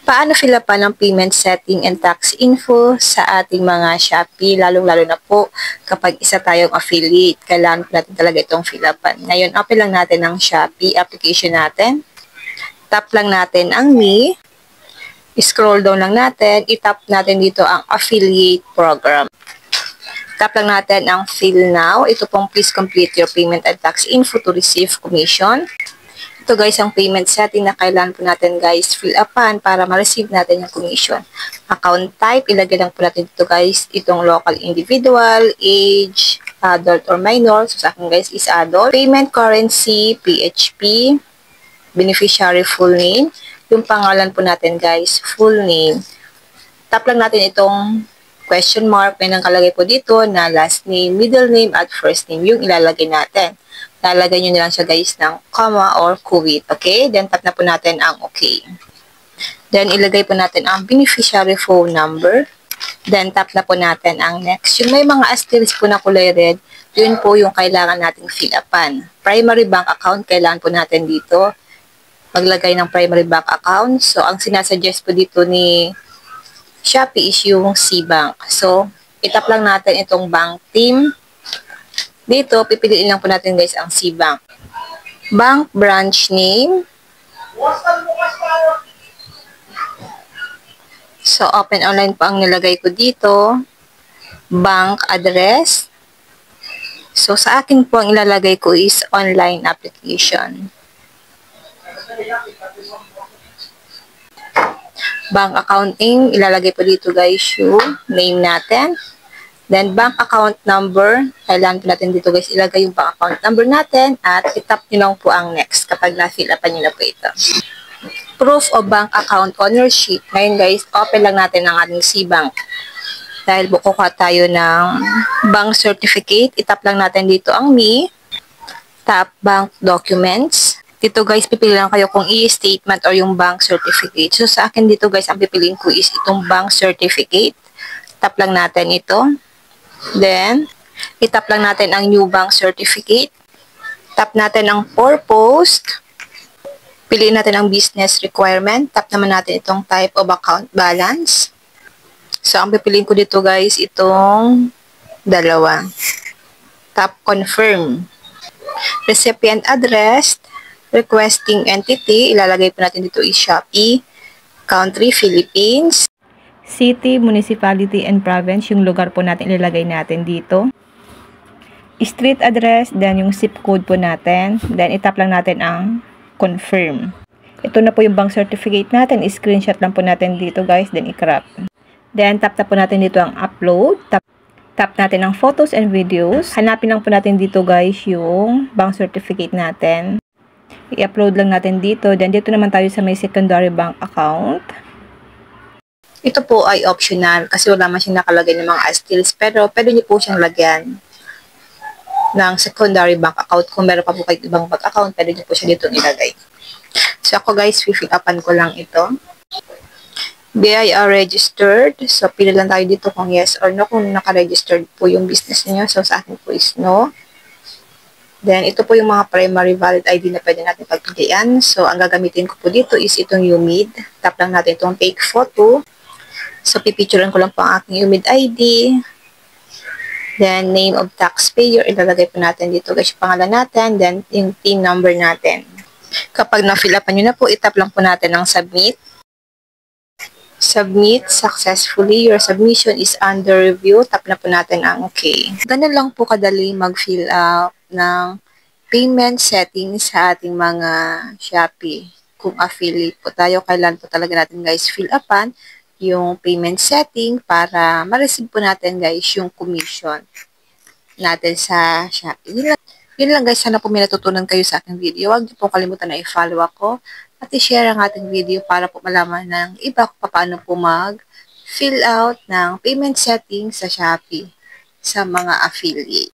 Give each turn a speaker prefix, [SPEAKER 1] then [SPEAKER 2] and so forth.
[SPEAKER 1] Paano fill up ng payment setting and tax info sa ating mga Shopee, lalong-lalo na po kapag isa tayong affiliate. Kailangan natin talaga itong fill upan. Ngayon, open lang natin ang Shopee application natin. Tap lang natin ang Me. Scroll down lang natin. I-tap natin dito ang affiliate program. Tap lang natin ang fill now. Ito pong please complete your payment and tax info to receive commission. Ito guys ang payment setting na kailangan po natin guys fill upan para ma-receive natin yung commission. Account type, ilagay lang po natin dito guys itong local individual, age, adult or minor. So sa akin guys is adult. Payment currency, PHP, beneficiary full name. Yung pangalan po natin guys, full name. Tap lang natin itong question mark. May nakalagay po dito na last name, middle name at first name yung ilalagay natin. Lalagay nyo na lang siya guys ng comma or quit. Okay? Then tap na po natin ang okay. Then ilagay po natin ang beneficiary phone number. Then tap na po natin ang next. Yung may mga asterisk po na kulay red, yun po yung kailangan nating fill upan. Primary bank account, kailangan po natin dito maglagay ng primary bank account. So ang sinasuggest po dito ni Shopee is yung C-Bank. So itap lang natin itong bank team. Dito, pipiliin lang po natin guys ang C-Bank. Bank branch name. So, open online po ang nilagay ko dito. Bank address. So, sa akin po ang ilalagay ko is online application. Bank account name, ilalagay po dito guys yung name natin. Then, bank account number. Kailangan po natin dito guys ilagay yung bank account number natin at itap nyo lang po ang next kapag na-fill upan nyo na po ito. Proof of bank account ownership. Ngayon guys, open lang natin ang ating C-Bank. Dahil kukuha tayo ng bank certificate, itap lang natin dito ang Me. Tap bank documents. Dito guys, pipili lang kayo kung e-statement or yung bank certificate. So sa akin dito guys, ang pipiliin ko is itong bank certificate. Tap lang natin ito. Then, itap lang natin ang new bank certificate. Tap natin ang purpose. Piliin natin ang business requirement. Tap naman natin itong type of account balance. So, ang pipiliin ko dito guys, itong dalawa. Tap confirm. Recipient address. Requesting entity. Ilalagay po natin dito is Shopee. Country, Philippines. City, municipality, and province, yung lugar po natin ilalagay natin dito. Street address, then yung zip code po natin. Then itap lang natin ang confirm. Ito na po yung bank certificate natin. Screenshot lang po natin dito guys, then i-crop. Then tap na po natin dito ang upload. Tap natin ang photos and videos. Hanapin lang po natin dito guys yung bank certificate natin. I-upload lang natin dito. Then dito naman tayo sa may secondary bank account. Ito po ay optional kasi wala man siyang nakalagay ng mga asterisks, pero pwede niyo po siyang lagyan ng secondary bank account. Kung meron pa po kayo ibang bank account, pwede niyo po siya dito nilagay. So ako guys, fill upan ko lang ito. BIR registered. So pili lang tayo dito kung yes or no, kung naka-registered po yung business niyo. So sa akin po is no. Then ito po yung mga primary valid ID na pwede natin pagpilian. So ang gagamitin ko po dito is itong UMID. Tap lang natin itong take photo. So, pipicturean ko lang po ang aking UMID ID. Then, name of taxpayer. Ilalagay po natin dito guys yung pangalan natin. Then, yung PIN number natin. Kapag na-fill upan nyo na po, itap lang po natin ang submit. Submit successfully. Your submission is under review. Tap na po natin ang okay. Ganun lang po kadali mag-fill up ng payment settings sa ating mga Shopee. Kung affiliate po tayo, kailan po talaga natin guys fill upan yung payment setting para ma-receive po natin guys yung commission natin sa Shopee. Yun lang guys, sana po may natutunan kayo sa aking video. Huwag niyo po kalimutan na i-follow ako at i-share ang ating video para po malaman ng iba kung paano po mag-fill out ng payment setting sa Shopee sa mga affiliate.